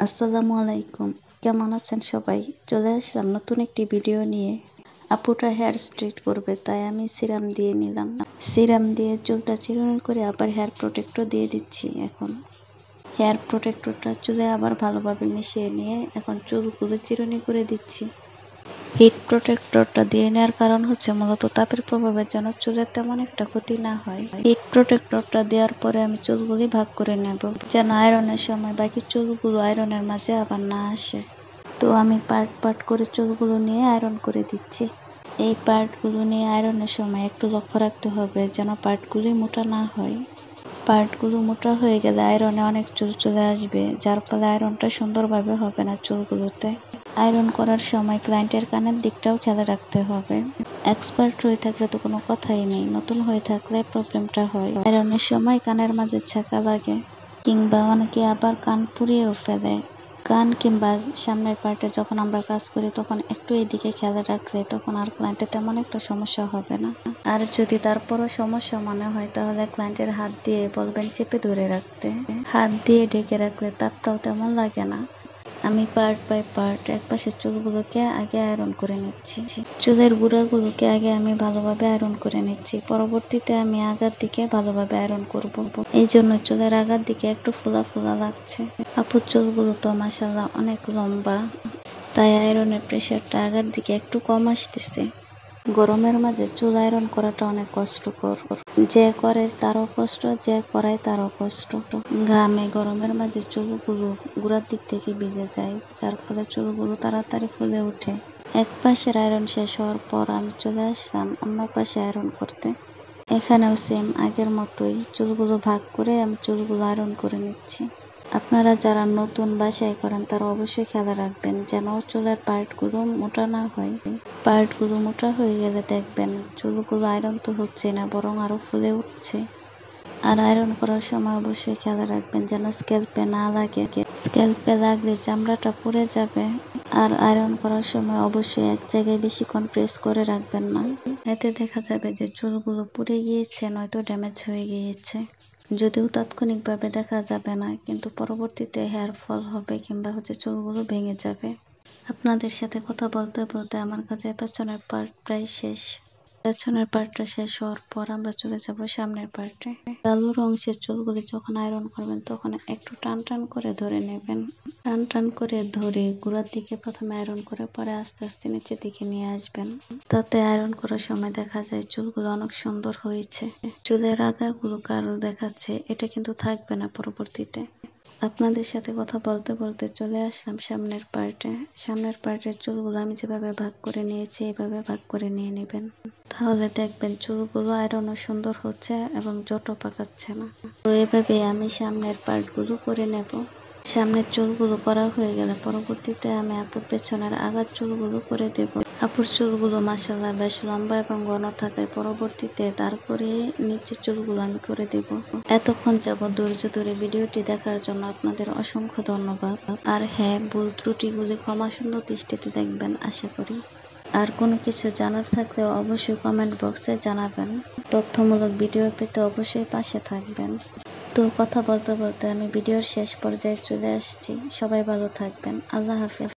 আসসালামু আলাইকুম, কেমন আছেন সবাই? চলে আসলাম নতুন একটি ভিডিও নিয়ে। আপুটা হেয়ার স্ট্রেট করবে, তাই আমি সিরাম দিয়ে নিলাম। সিরাম দিয়ে চুলটা চিরুনি করে আবার হেয়ার প্রোটেক্টর দিয়ে দিচ্ছি। এখন হেয়ার প্রোটেক্টরটা চুলে আবার ভালোভাবে মিশিয়ে নিয়ে এখন চুলগুলো চিরুনি করে দিচ্ছি। হিট প্রোটেক্টরটা দিয়ে নেওয়ার কারণ হচ্ছে মূলত তাপের প্রভাবের জন্য চুলের তেমন একটা ক্ষতি না হয়। হিট প্রোটেক্টরটা দেওয়ার পরে আমি চুলগুলি ভাগ করে নেব, যেন আয়রনের সময় বাকি চুলগুলো আয়রনের মাঝে আবার না আসে। তো আমি পার্ট করে চুলগুলো নিয়ে আয়রন করে দিচ্ছি। এই পার্টগুলো নিয়ে আয়রনের সময় একটু লক্ষ্য রাখতে হবে যেন পার্টগুলি মোটা না হয়। পার্টগুলো মোটা হয়ে গেলে আয়রনে অনেক চুল চলে আসবে, যার ফলে আয়রনটা সুন্দরভাবে হবে না চুলগুলোতে। আয়রন করার সময় ক্লায়েন্টের কানের দিকটাও খেয়াল রাখতে হবে। এক্সপার্ট হয়ে থাকলে তো কোনো কথাই নেই, নতুন হয়ে থাকলে প্রবলেমটা হয়। আয়রনের সময় কানের মাঝে ছ্যাঁকা লাগে, কিংবা অনেকে আবার কান পুড়িয়েও ফেলে। কান কিংবা সামনের পার্টে যখন আমরা কাজ করি তখন একটু এদিকে খেয়াল রাখলে তখন আর ক্লায়েন্টের তেমন একটা সমস্যা হবে না। আর যদি তারপরও সমস্যা মনে হয় তাহলে ক্লায়েন্টের হাত দিয়ে বলবেন চেপে ধরে রাখতে। হাত দিয়ে ঢেকে রাখলে তাপটাও তেমন লাগে না। আমি পার্ট বাই পার্ট একপাশের চুলগুলোকে আগে আয়রন করে নিচ্ছি। চুলের গুঁড়াগুলোকে আগে আমি ভালোভাবে আয়রন করে নিচ্ছি, পরবর্তীতে আমি আগার দিকে ভালোভাবে আয়রন করব। এই জন্য চুলের আগার দিকে একটু ফোলা ফোলা লাগছে। আপুর চুলগুলো তো মাশাআল্লাহ অনেক লম্বা, তাই আয়রনের প্রেশারটা আগার দিকে একটু কম আসতেছে। গরমের মাঝে চুল আয়রন করাটা অনেক কষ্টকর। যে করে তারও কষ্ট, যে করায় তারও কষ্ট। ঘামে গরমের মাঝে চুলগুলো গোড়ার দিক থেকে ভিজে যায়, যার ফলে চুলগুলো তাড়াতাড়ি ফুলে ওঠে। এক পাশের আয়রন শেষ হওয়ার পর আমি চলে আসলাম অন্য পাশে আয়রন করতে। এখানেও সেম আগের মতোই চুলগুলো ভাগ করে আমি চুলগুলো আয়রন করে নিচ্ছি। আপনারা যারা নতুন বাসায় করেন তারা অবশ্যই খেয়াল রাখবেন যেন চুলের পার্টগুলো মোটা না হয়। পার্টগুলো মোটা হয়ে গেলে দেখবেন চুলগুলো আয়রন তো হচ্ছে না, বরং আরো ফুলে উঠছে। আর আয়রন করার সময় অবশ্যই খেয়াল রাখবেন যেন স্ক্যাল্পে না লাগে। স্ক্যাল্পে লাগলে চামড়াটা পুড়ে যাবে। আর আয়রন করার সময় অবশ্যই এক জায়গায় বেশিক্ষণ প্রেস করে রাখবেন না, এতে দেখা যাবে যে চুলগুলো পুড়ে গিয়েছে নয়তো ড্যামেজ হয়ে গিয়েছে। যদিও তাৎক্ষণিকভাবে দেখা যাবে না, কিন্তু পরবর্তীতে হেয়ার ফল হবে কিংবা চুলগুলো ভেঙে যাবে। আপনাদের সাথে কথা বলতে বলতে আমার কাছে পেছনের পার্ট প্রায় শেষ। পেছনের পার্টটা শেষ হওয়ার পর আমরা চলে যাব সামনের পার্টে। তালুর অংশের চুলগুলি যখন আয়রন করবেন তখন একটু টান টান করে ধরে নেবেন। টান টান করে ধরে গোড়ার দিকে প্রথমে আয়রন করে পরে আস্তে আস্তে নিচের দিকে নিয়ে আসবেন। তাতে আয়রন করার সময় দেখা যায় চুলগুলো অনেক সুন্দর হয়েছে। চুলের আগাগুলো কালো দেখাচ্ছে, এটা কিন্তু থাকবে না পরবর্তীতে। আপনাদের সাথে কথা বলতে বলতে চলে আসলাম সামনের পার্টে। সামনের পার্টের চুলগুলো আমি যেভাবে ভাগ করে নিয়েছি এইভাবে ভাগ করে নিয়ে নেবেন, তাহলে দেখবেন চুলগুলো আয়রনও সুন্দর হচ্ছে এবং জটও পাকাচ্ছে না। তো এভাবে আমি সামনের পার্টগুলো করে নেব। সামনের চুলগুলো করা হয়ে গেলে পরবর্তীতে আমি আপুর পেছনের আগার চুলগুলো করে দেব। আপুর চুলগুলো মাশাআল্লাহ বেশ লম্বা এবং ঘন থাকায় পরবর্তীতে দাঁড় করিয়ে নিচের চুলগুলো আমি করে দেব। এতক্ষণ যাবত ধৈর্য ধরে ভিডিওটি দেখার জন্য আপনাদের অসংখ্য ধন্যবাদ। আর হ্যাঁ, ভুল ত্রুটিগুলি ক্ষমা সুন্দর দৃষ্টিতে দেখবেন আশা করি। আর কোনো কিছু জানার থাকলেও অবশ্যই কমেন্ট বক্সে জানাবেন। তথ্যমূলক ভিডিও পেতে অবশ্যই পাশে থাকবেন। তো কথা বলতে বলতে আমি ভিডিওর শেষ পর্যায়ে চলে আসছি। সবাই ভালো থাকবেন। আল্লাহ হাফেজ।